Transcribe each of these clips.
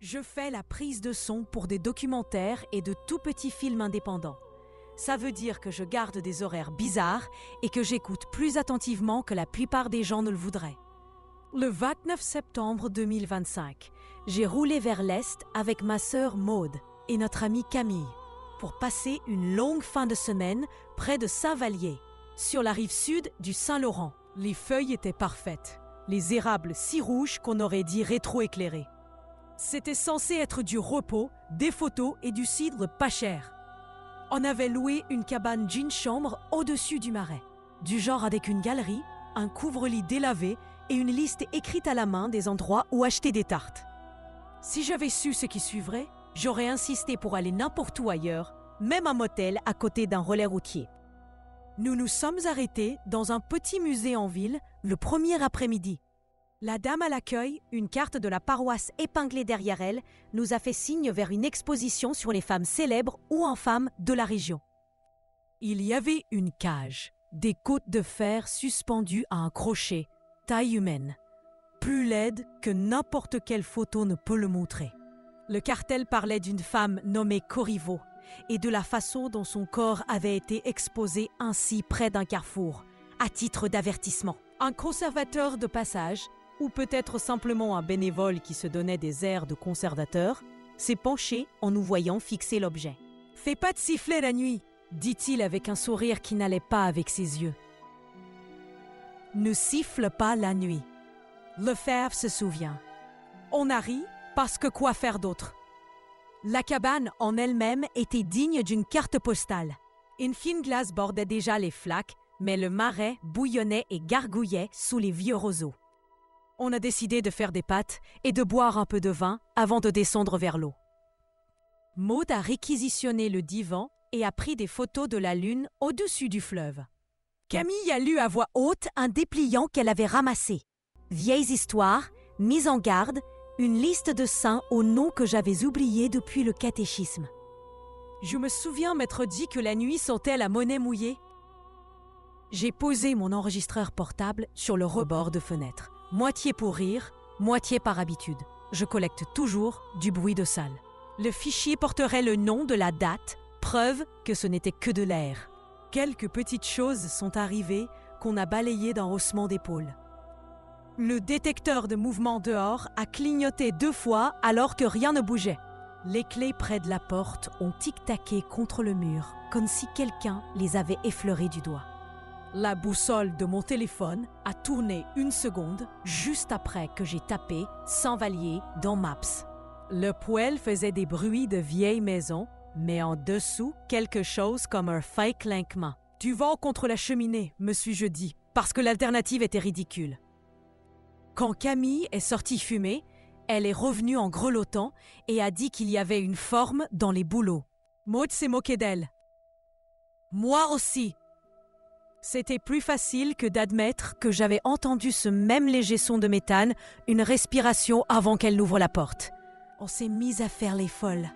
Je fais la prise de son pour des documentaires et de tout petits films indépendants. Ça veut dire que je garde des horaires bizarres et que j'écoute plus attentivement que la plupart des gens ne le voudraient. Le 29 septembre 2025, j'ai roulé vers l'est avec ma sœur Maude et notre amie Camille pour passer une longue fin de semaine près de Saint-Vallier, sur la rive sud du Saint-Laurent. Les feuilles étaient parfaites, les érables si rouges qu'on aurait dit rétro-éclairés. C'était censé être du repos, des photos et du cidre pas cher. On avait loué une cabane d'une chambre au-dessus du marais, du genre avec une galerie, un couvre-lit délavé et une liste écrite à la main des endroits où acheter des tartes. Si j'avais su ce qui suivrait, j'aurais insisté pour aller n'importe où ailleurs, même un motel à côté d'un relais routier. Nous nous sommes arrêtés dans un petit musée en ville le premier après-midi. La dame à l'accueil, une carte de la paroisse épinglée derrière elle, nous a fait signe vers une exposition sur les femmes célèbres ou infâmes de la région. Il y avait une cage, des côtes de fer suspendues à un crochet, taille humaine, plus laide que n'importe quelle photo ne peut le montrer. Le cartel parlait d'une femme nommée Corriveau et de la façon dont son corps avait été exposé ainsi près d'un carrefour, à titre d'avertissement. Un conservateur de passage, ou peut-être simplement un bénévole qui se donnait des airs de conservateur, s'est penché en nous voyant fixer l'objet. « Fais pas de sifflet la nuit !» dit-il avec un sourire qui n'allait pas avec ses yeux. Ne siffle pas la nuit. Lefebvre se souvient. On a ri parce que quoi faire d'autre? La cabane en elle-même était digne d'une carte postale. Une fine glace bordait déjà les flaques, mais le marais bouillonnait et gargouillait sous les vieux roseaux. On a décidé de faire des pâtes et de boire un peu de vin avant de descendre vers l'eau. Maude a réquisitionné le divan et a pris des photos de la lune au-dessus du fleuve. Camille a lu à voix haute un dépliant qu'elle avait ramassé. Vieilles histoires, mise en garde, une liste de saints aux noms que j'avais oubliés depuis le catéchisme. Je me souviens m'être dit que la nuit sentait la monnaie mouillée. J'ai posé mon enregistreur portable sur le rebord de fenêtre. Moitié pour rire, moitié par habitude. Je collecte toujours du bruit de salle. Le fichier porterait le nom de la date, preuve que ce n'était que de l'air. Quelques petites choses sont arrivées qu'on a balayées d'un haussement d'épaule. Le détecteur de mouvement dehors a clignoté 2 fois alors que rien ne bougeait. Les clés près de la porte ont tic-taqué contre le mur, comme si quelqu'un les avait effleurées du doigt. La boussole de mon téléphone a tourné 1 seconde juste après que j'ai tapé Saint-Vallier dans Maps. Le poêle faisait des bruits de vieille maison, mais en dessous, quelque chose comme un fake clinquement. « Du vent contre la cheminée », me suis-je dit, parce que l'alternative était ridicule. Quand Camille est sortie fumer, elle est revenue en grelottant et a dit qu'il y avait une forme dans les bouleaux. Maude s'est moquée d'elle. Moi aussi. C'était plus facile que d'admettre que j'avais entendu ce même léger son de méthane, une respiration avant qu'elle n'ouvre la porte. On s'est mis à faire les folles.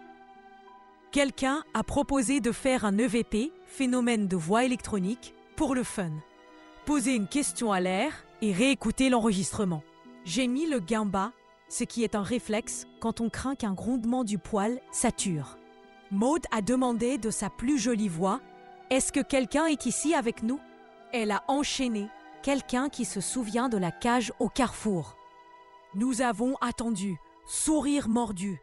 Quelqu'un a proposé de faire un EVP, phénomène de voix électronique, pour le fun. Poser une question à l'air et réécouter l'enregistrement. J'ai mis le gain bas, ce qui est un réflexe quand on craint qu'un grondement du poêle sature. Maude a demandé de sa plus jolie voix « Est-ce que quelqu'un est ici avec nous ?» Elle a enchaîné « Quelqu'un qui se souvient de la cage au carrefour ?» Nous avons attendu, sourire mordu.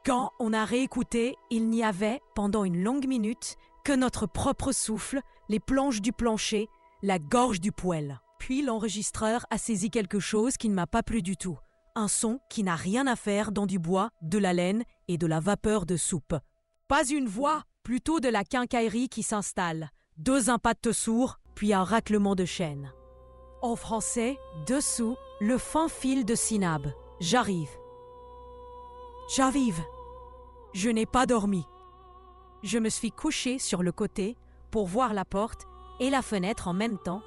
Quand on a réécouté, il n'y avait, pendant une longue minute, que notre propre souffle, les planches du plancher, la gorge du poêle. Puis l'enregistreur a saisi quelque chose qui ne m'a pas plu du tout. Un son qui n'a rien à faire dans du bois, de la laine et de la vapeur de soupe. Pas une voix, plutôt de la quincaillerie qui s'installe. 2 impacts sourds, puis un raclement de chaîne. En français, dessous, le fin fil de syllabes. J'arrive. J'arrive. Je n'ai pas dormi. Je me suis couchée sur le côté pour voir la porte et la fenêtre en même temps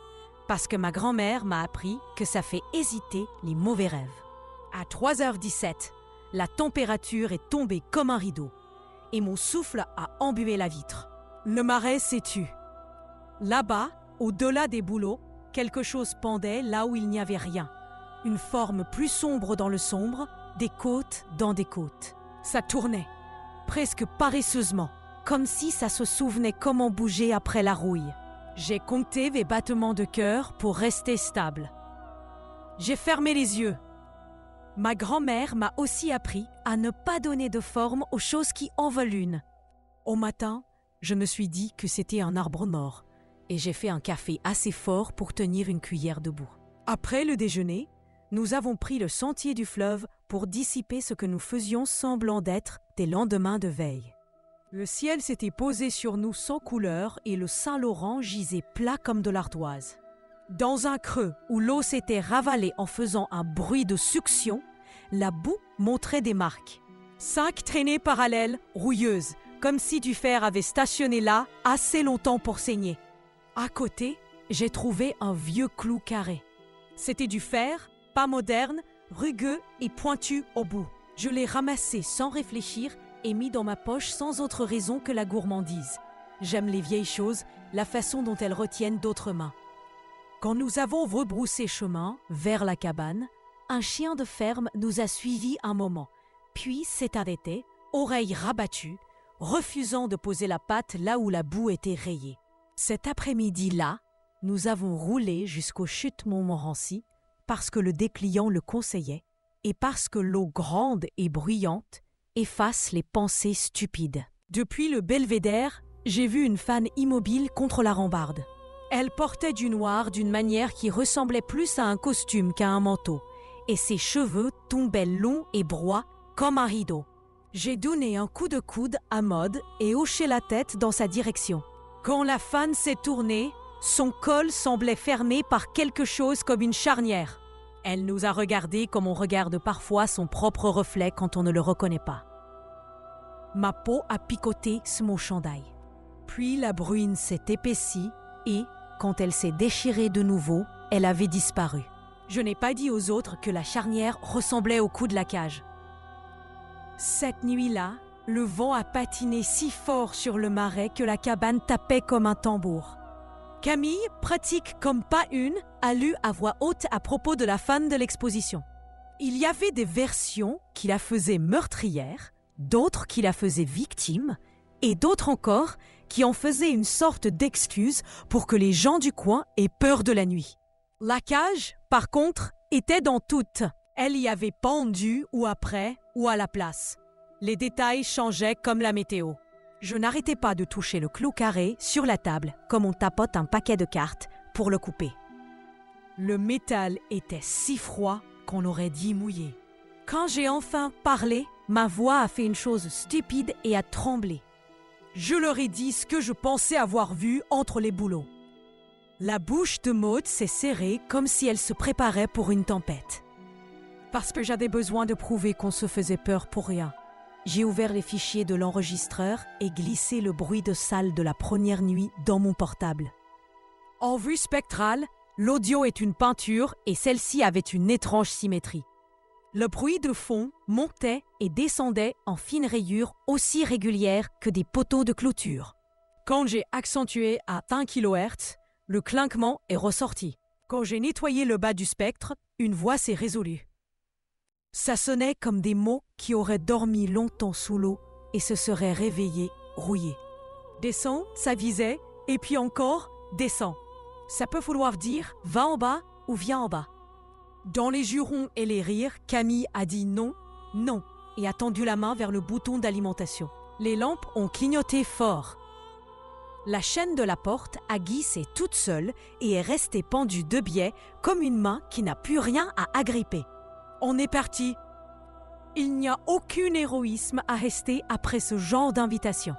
parce que ma grand-mère m'a appris que ça fait hésiter les mauvais rêves. À 3h17, la température est tombée comme un rideau et mon souffle a embué la vitre. Le marais s'est tu. Là-bas, au-delà des bouleaux, quelque chose pendait là où il n'y avait rien. Une forme plus sombre dans le sombre, des côtes dans des côtes. Ça tournait, presque paresseusement, comme si ça se souvenait comment bouger après la rouille. J'ai compté mes battements de cœur pour rester stable. J'ai fermé les yeux. Ma grand-mère m'a aussi appris à ne pas donner de forme aux choses qui en veulent une. Au matin, je me suis dit que c'était un arbre mort et j'ai fait un café assez fort pour tenir une cuillère debout. Après le déjeuner, nous avons pris le sentier du fleuve pour dissiper ce que nous faisions semblant d'être des lendemains de veille. Le ciel s'était posé sur nous sans couleur et le Saint-Laurent gisait plat comme de l'ardoise. Dans un creux où l'eau s'était ravalée en faisant un bruit de succion, la boue montrait des marques. 5 traînées parallèles, rouilleuses, comme si du fer avait stationné là assez longtemps pour saigner. À côté, j'ai trouvé un vieux clou carré. C'était du fer, pas moderne, rugueux et pointu au bout. Je l'ai ramassé sans réfléchir et mis dans ma poche sans autre raison que la gourmandise. J'aime les vieilles choses, la façon dont elles retiennent d'autres mains. Quand nous avons rebroussé chemin vers la cabane, un chien de ferme nous a suivis un moment, puis s'est arrêté, oreilles rabattues, refusant de poser la patte là où la boue était rayée. Cet après-midi-là, nous avons roulé jusqu'aux chutes Montmorency parce que le dépliant le conseillait et parce que l'eau grande et bruyante efface les pensées stupides. Depuis le belvédère, j'ai vu une femme immobile contre la rambarde. Elle portait du noir d'une manière qui ressemblait plus à un costume qu'à un manteau, et ses cheveux tombaient longs et broits comme un rideau. J'ai donné un coup de coude à Maud et hoché la tête dans sa direction. Quand la femme s'est tournée, son col semblait fermé par quelque chose comme une charnière. Elle nous a regardés comme on regarde parfois son propre reflet quand on ne le reconnaît pas. Ma peau a picoté sous mon chandail. Puis la bruine s'est épaissie et, quand elle s'est déchirée de nouveau, elle avait disparu. Je n'ai pas dit aux autres que la charnière ressemblait au cou de la cage. Cette nuit-là, le vent a patiné si fort sur le marais que la cabane tapait comme un tambour. Camille, pratique comme pas une, a lu à voix haute à propos de la femme de l'exposition. Il y avait des versions qui la faisaient meurtrière, d'autres qui la faisaient victime, et d'autres encore qui en faisaient une sorte d'excuse pour que les gens du coin aient peur de la nuit. La cage, par contre, était dans toutes. Elle y avait pendu ou après ou à la place. Les détails changeaient comme la météo. Je n'arrêtais pas de toucher le clou carré sur la table comme on tapote un paquet de cartes pour le couper. Le métal était si froid qu'on aurait dit mouillé. Quand j'ai enfin parlé, ma voix a fait une chose stupide et a tremblé. Je leur ai dit ce que je pensais avoir vu entre les bouleaux. La bouche de Maud s'est serrée comme si elle se préparait pour une tempête. Parce que j'avais besoin de prouver qu'on se faisait peur pour rien. J'ai ouvert les fichiers de l'enregistreur et glissé le bruit de salle de la première nuit dans mon portable. En vue spectrale, l'audio est une peinture et celle-ci avait une étrange symétrie. Le bruit de fond montait et descendait en fines rayures aussi régulières que des poteaux de clôture. Quand j'ai accentué à 1 kHz, le clinquement est ressorti. Quand j'ai nettoyé le bas du spectre, une voix s'est résolue. Ça sonnait comme des mots qui auraient dormi longtemps sous l'eau et se seraient réveillés rouillés. Descends, ça visait, et puis encore, descends. Ça peut vouloir dire va en bas ou viens en bas. Dans les jurons et les rires, Camille a dit non, non, et a tendu la main vers le bouton d'alimentation. Les lampes ont clignoté fort. La chaîne de la porte a glissé toute seule et est restée pendue de biais comme une main qui n'a plus rien à agripper. On est parti. Il n'y a aucun héroïsme à rester après ce genre d'invitation.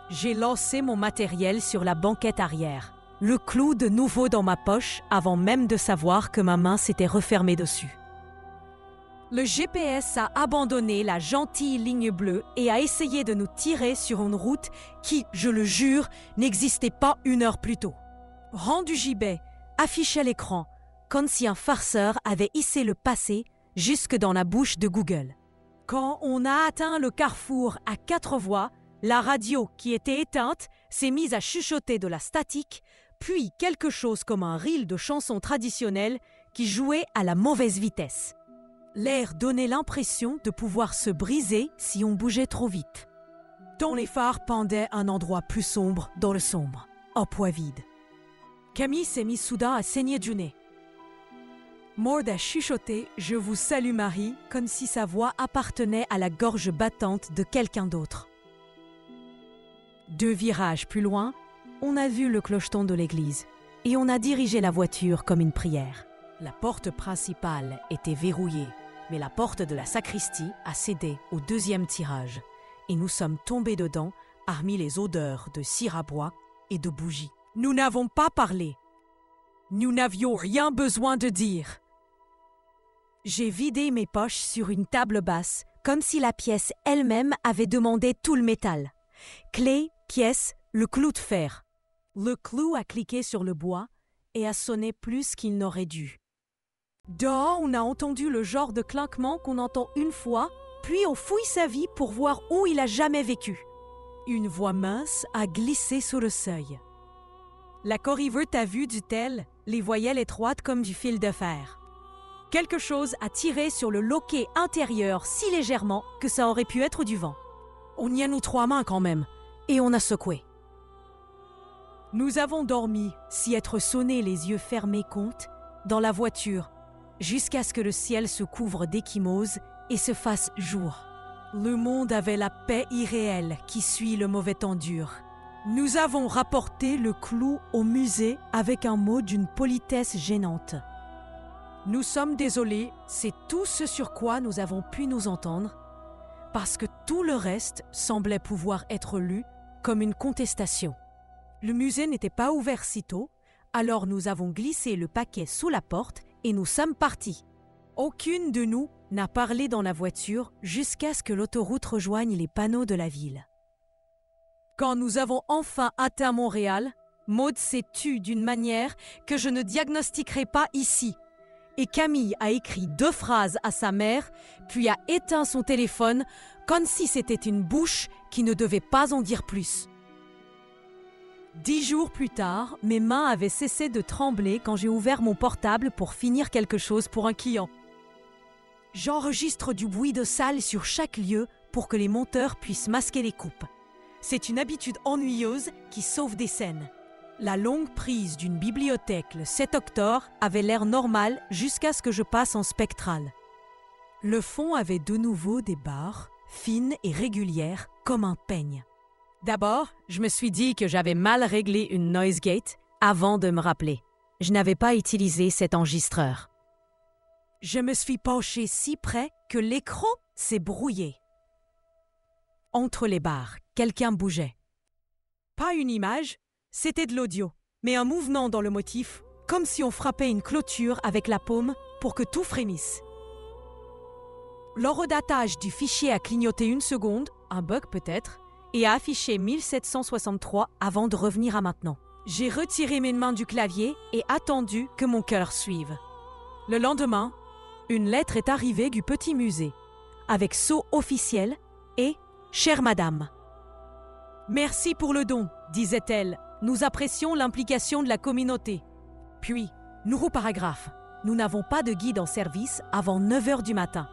J'ai lancé mon matériel sur la banquette arrière, le clou de nouveau dans ma poche avant même de savoir que ma main s'était refermée dessus. Le GPS a abandonné la gentille ligne bleue et a essayé de nous tirer sur une route qui, je le jure, n'existait pas 1 heure plus tôt. Rang du gibet affichait l'écran, comme si un farceur avait hissé le passé jusque dans la bouche de Google. Quand on a atteint le carrefour à 4 voies, la radio qui était éteinte s'est mise à chuchoter de la statique, puis quelque chose comme un reel de chansons traditionnelles qui jouait à la mauvaise vitesse. L'air donnait l'impression de pouvoir se briser si on bougeait trop vite. Dont les phares pendaient à un endroit plus sombre dans le sombre, en poids vide. Camille s'est mise soudain à saigner du nez. Maud a chuchoté « Je vous salue Marie » comme si sa voix appartenait à la gorge battante de quelqu'un d'autre. 2 virages plus loin, on a vu le clocheton de l'église et on a dirigé la voiture comme une prière. La porte principale était verrouillée, mais la porte de la sacristie a cédé au 2e tirage et nous sommes tombés dedans, parmi les odeurs de cire à bois et de bougies. Nous n'avons pas parlé. Nous n'avions rien besoin de dire. J'ai vidé mes poches sur une table basse, comme si la pièce elle-même avait demandé tout le métal. Clé, pièce, le clou de fer. Le clou a cliqué sur le bois et a sonné plus qu'il n'aurait dû. Dehors, on a entendu le genre de clinquement qu'on entend une fois, puis on fouille sa vie pour voir où il a jamais vécu. Une voix mince a glissé sous le seuil. La Corriver t'a vu, dit-elle, les voyelles étroites comme du fil de fer. Quelque chose a tiré sur le loquet intérieur si légèrement que ça aurait pu être du vent. On y a nous 3 mains quand même, et on a secoué. Nous avons dormi, si être sonné les yeux fermés compte, dans la voiture, jusqu'à ce que le ciel se couvre d'échymoses et se fasse jour. Le monde avait la paix irréelle qui suit le mauvais temps dur. Nous avons rapporté le clou au musée avec un mot d'une politesse gênante. Nous sommes désolés, c'est tout ce sur quoi nous avons pu nous entendre, parce que tout le reste semblait pouvoir être lu comme une contestation. Le musée n'était pas ouvert si tôt, alors nous avons glissé le paquet sous la porte et nous sommes partis. Aucune de nous n'a parlé dans la voiture jusqu'à ce que l'autoroute rejoigne les panneaux de la ville. Quand nous avons enfin atteint Montréal, Maud s'est tue d'une manière que je ne diagnostiquerai pas ici. Et Camille a écrit 2 phrases à sa mère, puis a éteint son téléphone comme si c'était une bouche qui ne devait pas en dire plus. 10 jours plus tard, mes mains avaient cessé de trembler quand j'ai ouvert mon portable pour finir quelque chose pour un client. J'enregistre du bruit de salle sur chaque lieu pour que les monteurs puissent masquer les coupes. C'est une habitude ennuyeuse qui sauve des scènes. La longue prise d'une bibliothèque le 7 octobre avait l'air normal jusqu'à ce que je passe en spectral. Le fond avait de nouveau des barres, fines et régulières, comme un peigne. D'abord, je me suis dit que j'avais mal réglé une noise gate avant de me rappeler. Je n'avais pas utilisé cet enregistreur. Je me suis penché si près que l'écran s'est brouillé. Entre les barres, quelqu'un bougeait. Pas une image, c'était de l'audio, mais un mouvement dans le motif, comme si on frappait une clôture avec la paume pour que tout frémisse. L'horodatage du fichier a clignoté 1 seconde, un bug peut-être, et a affiché 1763 avant de revenir à maintenant. J'ai retiré mes mains du clavier et attendu que mon cœur suive. Le lendemain, une lettre est arrivée du petit musée, avec sceau officiel et « Chère Madame ». « Merci pour le don », disait-elle. « Nous apprécions l'implication de la communauté. » Puis, nouveau paragraphe. « Nous n'avons pas de guide en service avant 9 h du matin.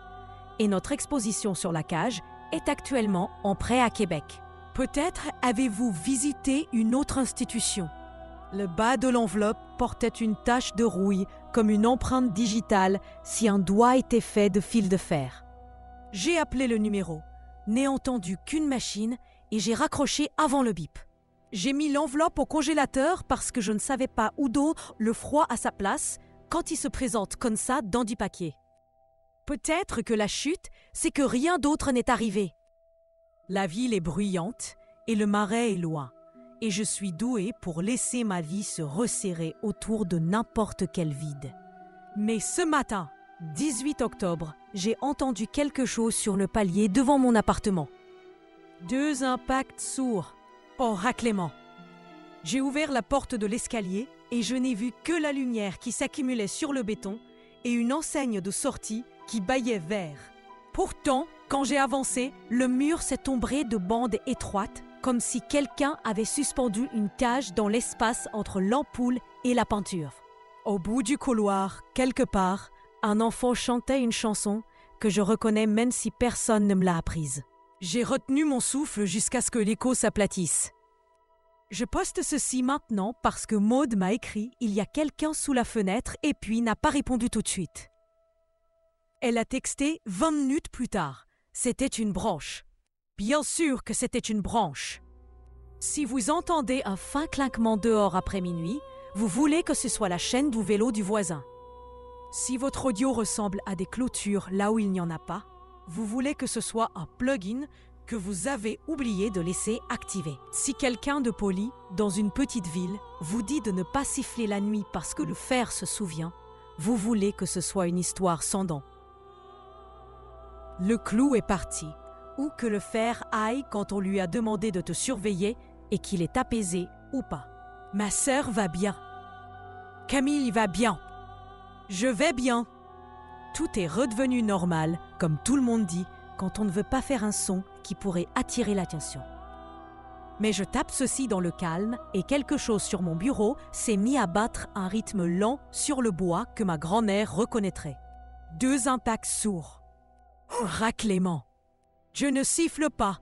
Et notre exposition sur la cage est actuellement en prêt à Québec. Peut-être avez-vous visité une autre institution. » Le bas de l'enveloppe portait une tache de rouille comme une empreinte digitale si un doigt était fait de fil de fer. J'ai appelé le numéro, n'ai entendu qu'une machine et j'ai raccroché avant le bip. J'ai mis l'enveloppe au congélateur parce que je ne savais pas où d'autre le froid à sa place quand il se présente comme ça dans du papier. Peut-être que la chute, c'est que rien d'autre n'est arrivé. La ville est bruyante et le marais est loin. Et je suis douée pour laisser ma vie se resserrer autour de n'importe quel vide. Mais ce matin, 18 octobre, j'ai entendu quelque chose sur le palier devant mon appartement. 2 impacts sourds, en raclement. J'ai ouvert la porte de l'escalier et je n'ai vu que la lumière qui s'accumulait sur le béton et une enseigne de sortie qui bâillait vert. Pourtant, quand j'ai avancé, le mur s'est ombré de bandes étroites, comme si quelqu'un avait suspendu une cage dans l'espace entre l'ampoule et la peinture. Au bout du couloir, quelque part, un enfant chantait une chanson que je reconnais même si personne ne me l'a apprise. J'ai retenu mon souffle jusqu'à ce que l'écho s'aplatisse. Je poste ceci maintenant parce que Maud m'a écrit « Il y a quelqu'un sous la fenêtre » et puis n'a pas répondu tout de suite. Elle a texté 20 minutes plus tard. C'était une branche. Bien sûr que c'était une branche. Si vous entendez un fin clinquement dehors après minuit, vous voulez que ce soit la chaîne du vélo du voisin. Si votre audio ressemble à des clôtures là où il n'y en a pas, vous voulez que ce soit un plugin que vous avez oublié de laisser activer. Si quelqu'un de poli, dans une petite ville, vous dit de ne pas siffler la nuit parce que le fer se souvient, vous voulez que ce soit une histoire sans dents. Le clou est parti, ou que le fer aille quand on lui a demandé de te surveiller et qu'il est apaisé ou pas. Ma sœur va bien. Camille va bien. Je vais bien. Tout est redevenu normal, comme tout le monde dit, quand on ne veut pas faire un son qui pourrait attirer l'attention. Mais je tape ceci dans le calme et quelque chose sur mon bureau s'est mis à battre un rythme lent sur le bois que ma grand-mère reconnaîtrait. 2 impacts sourds. Raclement. Je ne siffle pas,